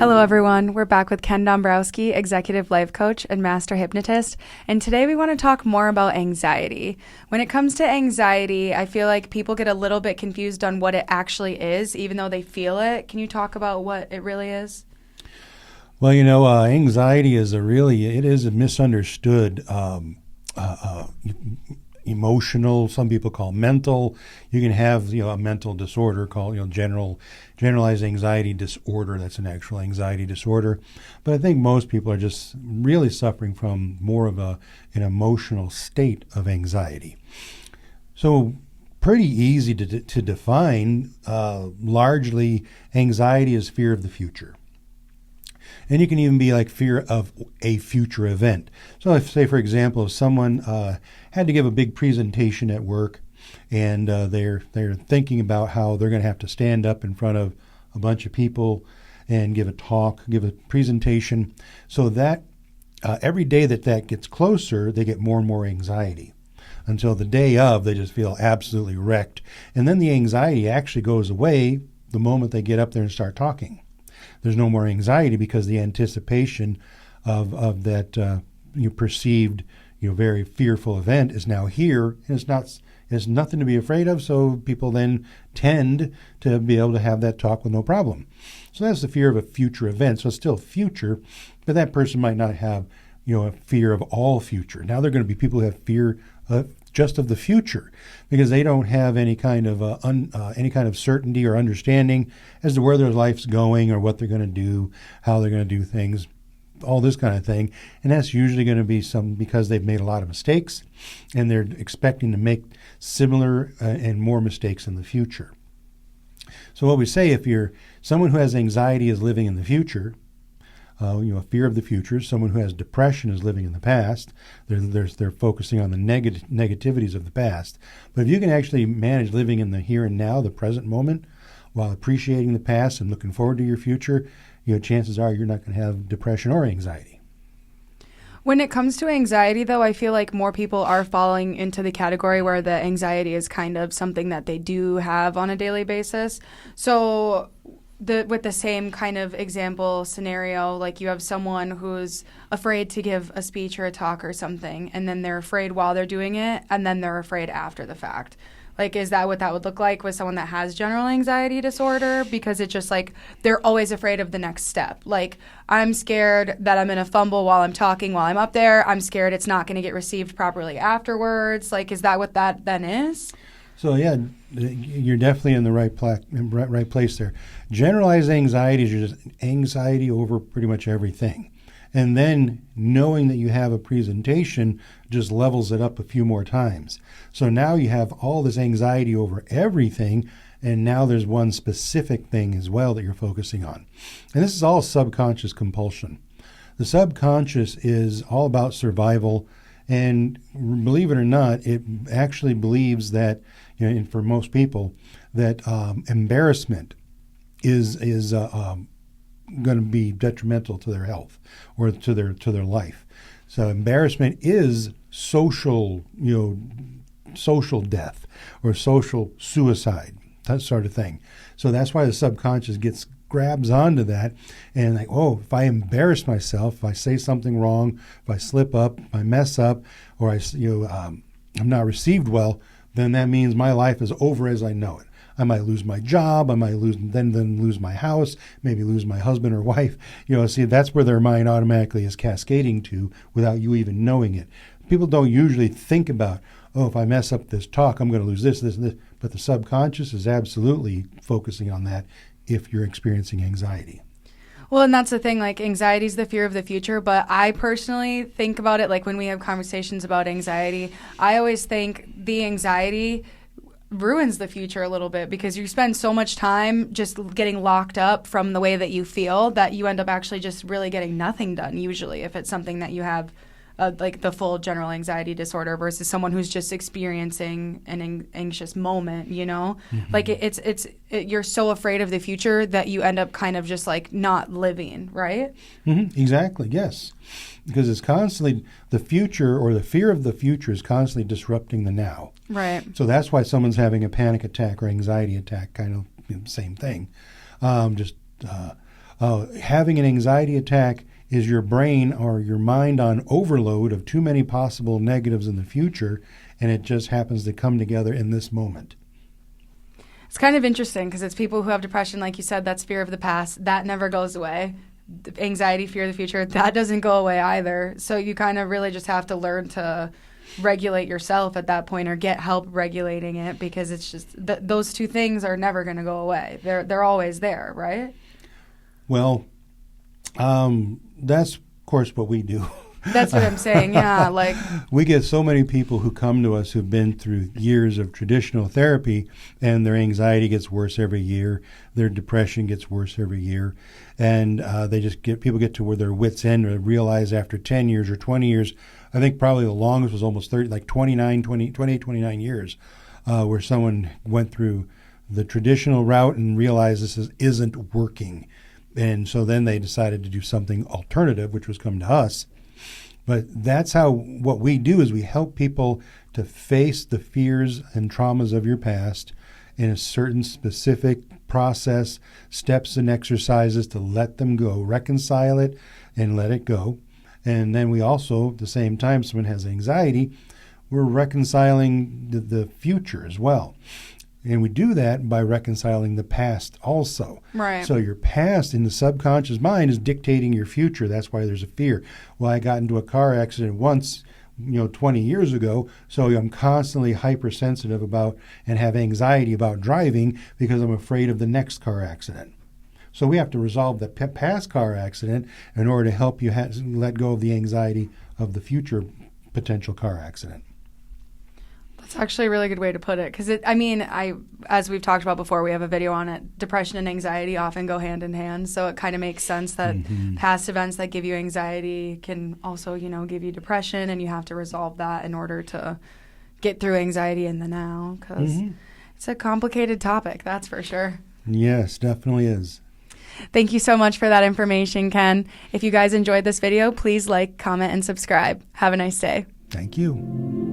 Hello, everyone. We're back with Ken Dombrowski, Executive Life Coach and Master Hypnotist. And today we want to talk more about anxiety. When it comes to anxiety, I feel like people get a little bit confused on what it actually is, even though they feel it. Can you talk about what it really is? Well, anxiety is a misunderstood emotional. Some people call mental. You can have a mental disorder called generalized anxiety disorder. That's an actual anxiety disorder. But I think most people are just really suffering from more of an emotional state of anxiety. So pretty easy to define. Largely, anxiety is fear of the future. And you can even be like fear of a future event. So if, say, for example, if someone had to give a big presentation at work and they're thinking about how they're going to have to stand up in front of a bunch of people and give a talk, give a presentation, so that every day that gets closer, they get more and more anxiety until the day of, they just feel absolutely wrecked. And then the anxiety actually goes away the moment they get up there and start talking. There's no more anxiety because the anticipation of that perceived very fearful event is now here, and it's nothing to be afraid of. So people then tend to be able to have that talk with no problem. So that's the fear of a future event. So it's still future, but that person might not have a fear of all future. Now they're going to be people who have fear just of the future, because they don't have any kind of certainty or understanding as to where their life's going or what they're going to do, how they're going to do things, all this kind of thing. And that's usually going to be because they've made a lot of mistakes and they're expecting to make similar and more mistakes in the future. So what we say, if you're someone who has anxiety is living in the future, a fear of the future. Someone who has depression is living in the past. They're focusing on the negativities of the past. But if you can actually manage living in the here and now, the present moment, while appreciating the past and looking forward to your future, chances are you're not going to have depression or anxiety. When it comes to anxiety, though, I feel like more people are falling into the category where the anxiety is kind of something that they do have on a daily basis. So with the same kind of example scenario, like you have someone who's afraid to give a speech or a talk or something, and then they're afraid while they're doing it, and then they're afraid after the fact. Like, is that what that would look like with someone that has general anxiety disorder? Because it's just like they're always afraid of the next step. Like, I'm scared that I'm going to fumble while I'm talking while I'm up there. I'm scared it's not going to get received properly afterwards. Like, is that what that then is? So, yeah, you're definitely in the right place there. Generalized anxiety is just anxiety over pretty much everything. And then knowing that you have a presentation just levels it up a few more times. So now you have all this anxiety over everything, and now there's one specific thing as well that you're focusing on. And this is all subconscious compulsion. The subconscious is all about survival, and believe it or not, it actually believes that, and for most people, that embarrassment is going to be detrimental to their health or to their life. So embarrassment is social death or social suicide, that sort of thing. So that's why the subconscious grabs onto that and like, oh, if I embarrass myself, if I say something wrong, if I slip up, if I mess up, or I'm not received well, then that means my life is over as I know it. I might lose my job. I might lose my house, maybe lose my husband or wife. See, that's where their mind automatically is cascading to without you even knowing it. People don't usually think about, oh, if I mess up this talk, I'm going to lose this, and this. But the subconscious is absolutely focusing on that if you're experiencing anxiety. Well, and that's the thing, like anxiety is the fear of the future, but I personally think about it like when we have conversations about anxiety, I always think the anxiety ruins the future a little bit because you spend so much time just getting locked up from the way that you feel that you end up actually just really getting nothing done usually if it's something that you have like the full general anxiety disorder versus someone who's just experiencing an anxious moment, Mm-hmm. Like you're so afraid of the future that you end up kind of just like not living, right? Mm-hmm. Exactly, yes. Because it's constantly, the future or the fear of the future is constantly disrupting the now. Right. So that's why someone's having a panic attack or anxiety attack, kind of same thing. Having an anxiety attack is your brain or your mind on overload of too many possible negatives in the future, and it just happens to come together in this moment. It's kind of interesting because it's people who have depression, like you said, that's fear of the past. That never goes away. Anxiety, fear of the future, that doesn't go away either. So you kind of really just have to learn to regulate yourself at that point or get help regulating it, because it's just those two things are never going to go away. They're always there, right? Well, that's, of course, what we do. That's what I'm saying, yeah. Like, we get so many people who come to us who've been through years of traditional therapy, and their anxiety gets worse every year, their depression gets worse every year, and people get to where their wits end or realize after 10 years or 20 years, I think probably the longest was almost 30, like 29 years, where someone went through the traditional route and realized this isn't working. And so then they decided to do something alternative, which was come to us. But that's what we do is we help people to face the fears and traumas of your past in a certain specific process, steps and exercises to let them go, reconcile it and let it go. And then we also, at the same time, someone has anxiety, we're reconciling the future as well. And we do that by reconciling the past also. Right. So your past in the subconscious mind is dictating your future. That's why there's a fear. Well, I got into a car accident once, 20 years ago, so I'm constantly hypersensitive about and have anxiety about driving because I'm afraid of the next car accident. So we have to resolve the past car accident in order to help you let go of the anxiety of the future potential car accident. That's actually a really good way to put it, because as we've talked about before, we have a video on it. Depression and anxiety often go hand in hand, so it kind of makes sense that past events that give you anxiety can also, give you depression, and you have to resolve that in order to get through anxiety in the now, because it's a complicated topic, that's for sure. Yes, definitely is. Thank you so much for that information, Ken. If you guys enjoyed this video, please like, comment, and subscribe. Have a nice day. Thank you.